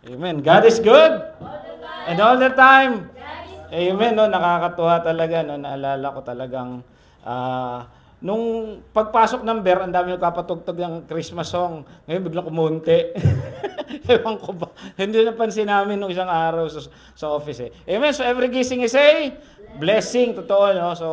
Amen. God is good. And all the time. Amen. No, nakakatuwa talaga. No, naalala ko talagang nung pagpasok ng Bear, ang dami nagpapatugtog ng Christmas song. Ngayon biglang kumunti. Ewan ko ba. Hindi napansin namin nung isang araw sa office eh. Amen. So every gising is a blessing. Totoo, no? So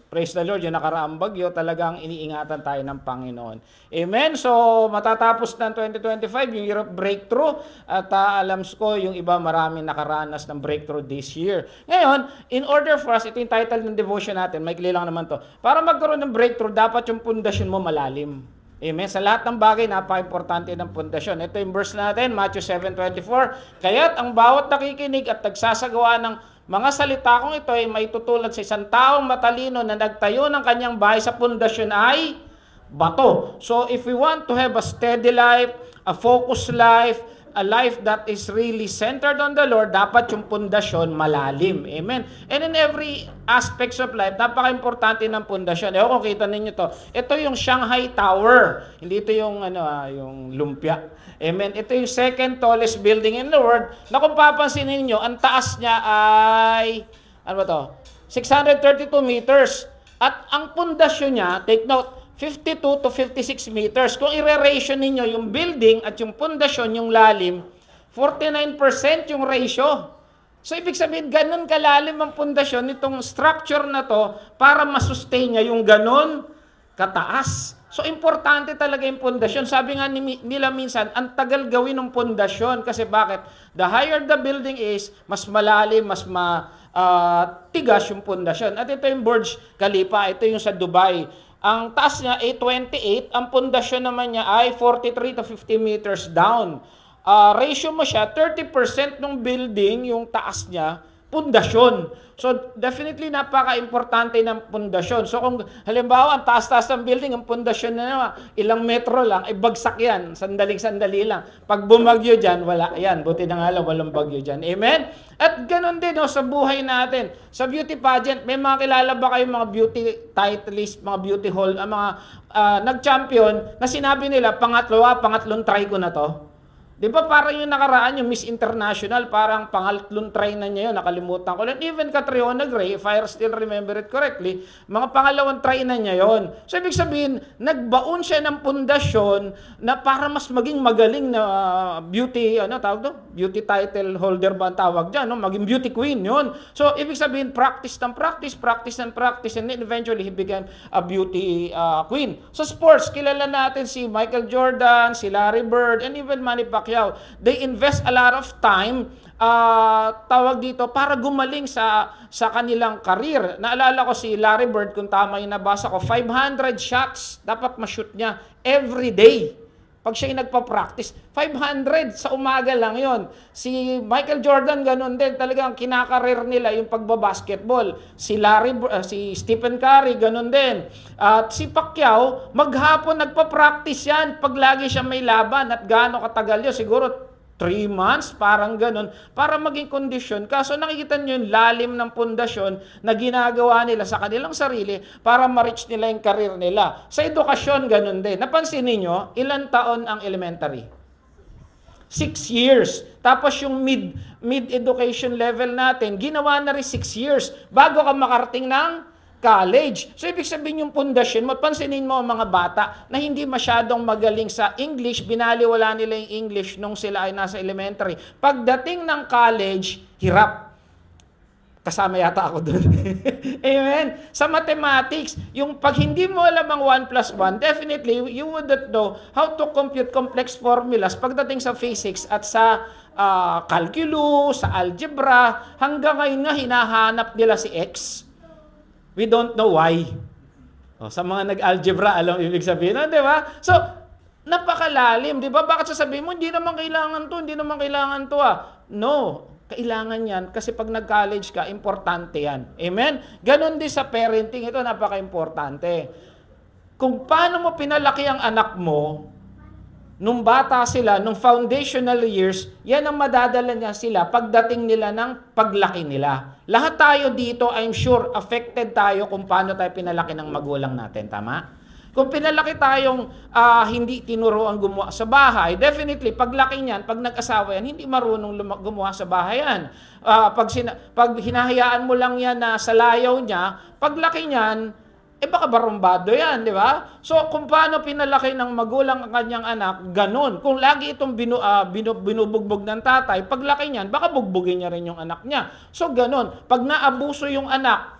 praise the Lord. Yung nakaraang bagyo, talagang iniingatan tayo ng Panginoon. Amen. So matatapos ng 2025, yung year of breakthrough. At alam ko, yung iba marami nakaranas ng breakthrough this year. Ngayon, in order for us, ito yung title ng devotion natin. Maikli lang naman to. Para magkaroon ng breakthrough, dapat yung pundasyon mo malalim. Amen. Sa lahat ng bagay, napaka-importante ng pundasyon. Ito yung verse natin, Matthew 7:24. Kaya't ang bawat nakikinig at nagsasagawa ng mga salita kong ito ay maitutulad sa isang taong matalino na nagtayo ng kanyang bahay sa pundasyon ay bato. So if we want to have a steady life, a focused life, a life that is really centered on the Lord, dapat yung pundasyon malalim. Amen. And in every aspects of life, napaka-importante ng pundasyon. Kung kita ninyo to. Ito yung Shanghai Tower. Hindi ito yung yung lumpia. Amen. Ito yung second tallest building in the world. Na kung papansinin niyo, ang taas niya ay 632 meters. At ang pundasyon niya, take note, 52 to 56 meters. Kung i-ratio ninyo yung building at yung pundasyon, yung lalim, 49% yung ratio. So, ibig sabihin, ganun kalalim ang pundasyon nitong structure na to para masustain niya yung ganun kataas. So, importante talaga yung pundasyon. Sabi nga nila minsan, ang tagal gawin ng pundasyon. Kasi bakit? The higher the building is, mas malalim, mas tigas yung pundasyon. At ito yung Burj Khalifa. Ito yung sa Dubai. Ang taas niya ay 28, ang pundasyon naman niya ay 43 to 50 meters down. Ratio mo siya, 30% ng building, yung taas niya, pundasyon. So, definitely napaka-importante ng pundasyon. So, kung halimbawa, ang taas-taas ng building, ang pundasyon na naman, ilang metro lang, ay bagsak yan. Sandaling-sandali lang. Pag bumagyo dyan, wala yan. Buti na nga lang, walang bagyo dyan. Amen? At ganun din sa buhay natin. Sa beauty pageant, may mga kilala ba kayong mga beauty titleist, mga beauty hall, mga nag-champion, na sinabi nila, pangatlong try ko na to. Di ba parang yung nakaraan, yung Miss International, parang pangatlong try na niya yun, nakalimutan ko lang. Even Catriona Gray, if I still remember it correctly, mga pangalawang try na niya yun. So, ibig sabihin, nagbaon siya ng pundasyon na para mas maging magaling na beauty, beauty title holder ba ang tawag dyan, no? Maging beauty queen yun. So, ibig sabihin, practice, and then eventually, he became a beauty queen. So, sports, kilala natin si Michael Jordan, si Larry Bird, and even Manny Pacquiao. They invest a lot of time, para gumaling sa kanilang career. Naalala ko si Larry Bird, kung tama yung nabasa ko, 500 shots dapat ma-shoot niya every day. Pag siya yung nagpa-practice, 500 sa umaga lang yon. Si Michael Jordan, ganun din. Talagang kinakarir nila yung pagbabasketball. Si Stephen Curry, ganun din. At si Pacquiao, maghapon nagpa-practice yan pag lagi siya may laban. At gaano katagal yun? Siguro 3 months, parang ganun, para maging kondisyon. Kaso nakikita nyo yung lalim ng pundasyon na ginagawa nila sa kanilang sarili para ma-reach nila yung career nila. Sa edukasyon, ganun din. Napansin niyo ilan taon ang elementary? 6 years. Tapos yung mid-education level natin, ginawa na rin 6 years bago ka makarating ng college. So, ibig sabihin yung pundasyon mo, pansinin mo ang mga bata na hindi masyadong magaling sa English, binaliwala nila yung English nung sila ay nasa elementary. Pagdating ng college, hirap. Kasama yata ako doon. Amen? Sa mathematics, yung pag hindi mo alam ang 1 plus 1, definitely, you wouldn't know how to compute complex formulas pagdating sa physics at sa calculus, sa algebra. Hanggang ngayon nga, hinahanap nila si X. We don't know why. Sa mga nag-algebra, alam ibig sabihin, di ba? So, napakalalim, di ba? Bakit sasabihin mo, hindi naman kailangan to, No, kailangan yan kasi pag nag-college ka, importante yan. Amen? Ganon din sa parenting, ito napaka-importante. Kung paano mo pinalaki ang anak mo, nung bata sila, nung foundational years, yan ang madadala niya sila pagdating nila ng paglaki nila. Lahat tayo dito, I'm sure, affected tayo kung paano tayo pinalaki ng magulang natin. Tama? Kung pinalaki tayong hindi tinuruan gumawa sa bahay, definitely, paglaki niyan, pag nag-asawa yan, hindi marunong gumawa sa bahay yan. Pag hinahayaan mo lang yan na sa layaw niya, paglaki niyan, baka barumbado yan, di ba? So, kung paano pinalaki ng magulang ang kanyang anak, ganun. Kung lagi itong binubugbog ng tatay, paglaki niyan, baka bugbugin niya rin yung anak niya. So, ganun. Pag naabuso yung anak,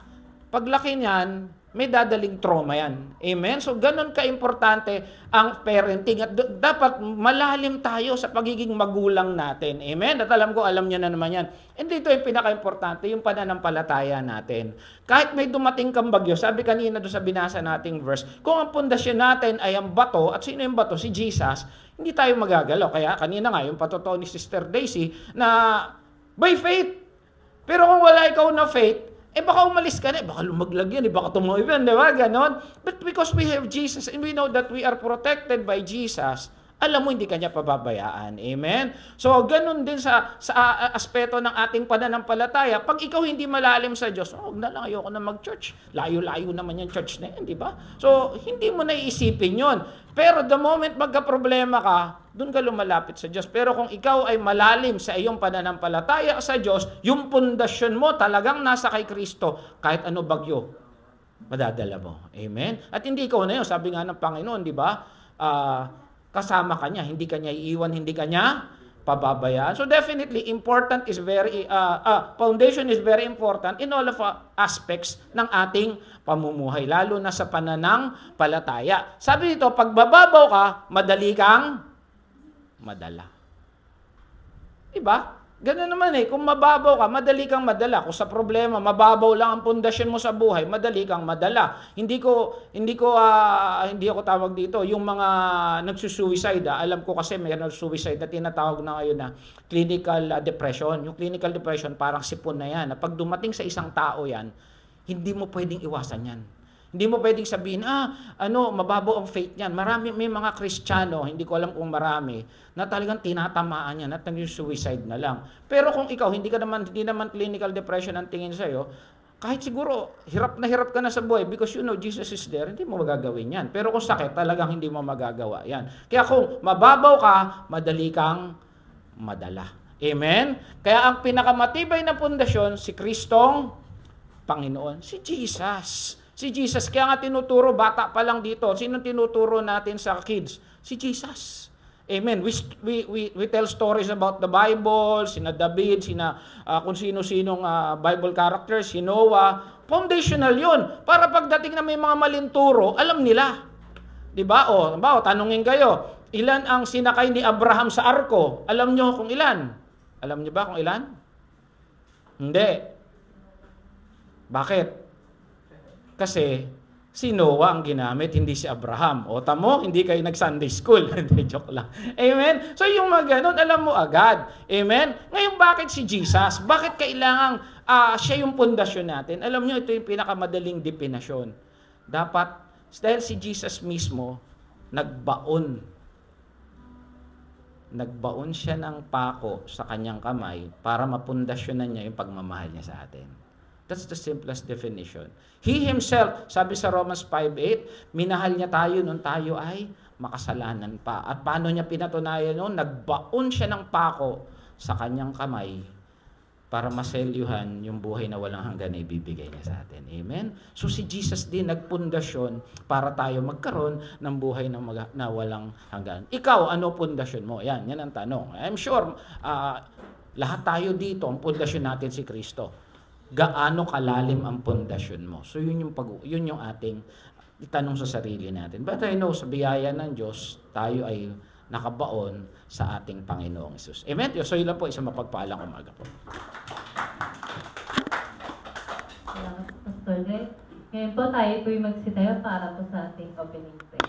paglaki niyan, may dadaling trauma yan. Amen? So, ganun ka-importante ang parenting. At dapat malalim tayo sa pagiging magulang natin. Amen? At alam niyo na naman yan. And dito yung pinaka-importante, yung pananampalataya natin. Kahit may dumating kang bagyo, sabi kanina doon sa binasa nating verse, kung ang pundasyon natin ay ang bato, at sino yung bato? Si Jesus, hindi tayo magagalaw. Kaya kanina nga, yung patotoo ni Sister Daisy, na by faith. Pero kung wala ikaw na faith, baka umalis ka na, baka lumaglag yan, baka tumawid yan, di ba? Ganon. But because we have Jesus and we know that we are protected by Jesus, alam mo, hindi kanya pababayaan. Amen? So, ganun din sa aspeto ng ating pananampalataya. Pag ikaw hindi malalim sa Diyos, huwag na lang, ayoko na mag-church. Layo-layo naman yung church na yan, di ba? So, hindi mo na iisipin yon. Pero the moment magka-problema ka, doon ka lumalapit sa Diyos. Pero kung ikaw ay malalim sa iyong pananampalataya sa Diyos, yung pundasyon mo talagang nasa kay Kristo, kahit ano bagyo, madadala mo. Amen? At hindi ikaw na yun. Sabi nga ng Panginoon, di ba? Kasama ka niya. Hindi ka niya iiwan, hindi ka niya pababayaan. So definitely, foundation is very important in all of aspects ng ating pamumuhay, lalo na sa pananampalataya. Sabi dito, pag bababaw ka, madali kang madala. Diba? Ganun naman kung mababaw ka, madali kang madala. Kung sa problema, mababaw lang ang pundasyon mo sa buhay, madali kang madala. Hindi ako tawag dito, yung mga nagsusuicide, alam ko kasi may nagsuicide na tinatawag na ngayon na clinical depression. Yung clinical depression, parang sipon na yan. Pag dumating sa isang tao yan, hindi mo pwedeng iwasan yan. Hindi mo pwedeng sabihin, mababaw ang faith niyan. May mga Kristiyano, hindi ko alam kung marami, na talagang tinatamaan yan at nag-suicide na lang. Pero kung ikaw, hindi naman clinical depression ang tingin sa'yo, kahit siguro, hirap ka na sa buhay because you know Jesus is there, hindi mo magagawin yan. Pero kung sakit, talagang hindi mo magagawa yan. Kaya kung mababaw ka, madali kang madala. Amen? Kaya ang pinakamatibay na pundasyon, si Kristong Panginoon, si Jesus. Si Jesus, kaya nga tinuturo, bata pa lang dito. Sinong tinuturo natin sa kids? Si Jesus. Amen. We tell stories about the Bible, sina David, kung sino-sinong Bible characters, si Noah. Foundational yun. Para pagdating na may mga malinturo, alam nila. Diba? Tanungin kayo, ilan ang sinakay ni Abraham sa arko? Alam nyo kung ilan? Alam nyo ba kung ilan? Hindi. Bakit? Kasi si Noah ang ginamit, hindi si Abraham. O tamo, hindi kayo nag-Sunday school. Hindi, joke lang. Amen? So yung mga ganun, alam mo agad. Amen? Ngayon, bakit si Jesus? Bakit kailangang siya yung pundasyon natin? Alam nyo, ito yung pinakamadaling definasyon. Dapat, dahil si Jesus mismo, nagbaon siya ng pako sa kanyang kamay para mapundasyonan niya yung pagmamahal niya sa atin. That's the simplest definition. He himself, sabi sa Romans 5:8, minahal niya tayo nung tayo ay makasalanan pa. At paano niya pinatunayan noon? Nagbaon siya ng pako sa kanyang kamay para maselyuhan yung buhay na walang hanggan na ibibigay niya sa atin. Amen? So si Jesus din nagpundasyon para tayo magkaroon ng buhay na walang hanggan. Ikaw, ano pundasyon mo? Yan ang tanong. I'm sure lahat tayo dito, ang pundasyon natin si Kristo. Gaano kalalim ang pundasyon mo? So yun yung ating itanong sa sarili natin. But I know sa biyaya ng Diyos, tayo ay nakabaon sa ating Panginoong Hesus. Amen? So yun lang po, isang mapagpaalang umaga po. Salamat, Pastor Greg. Ngayon po tayo po'y magsitayo para po sa ating opening prayer.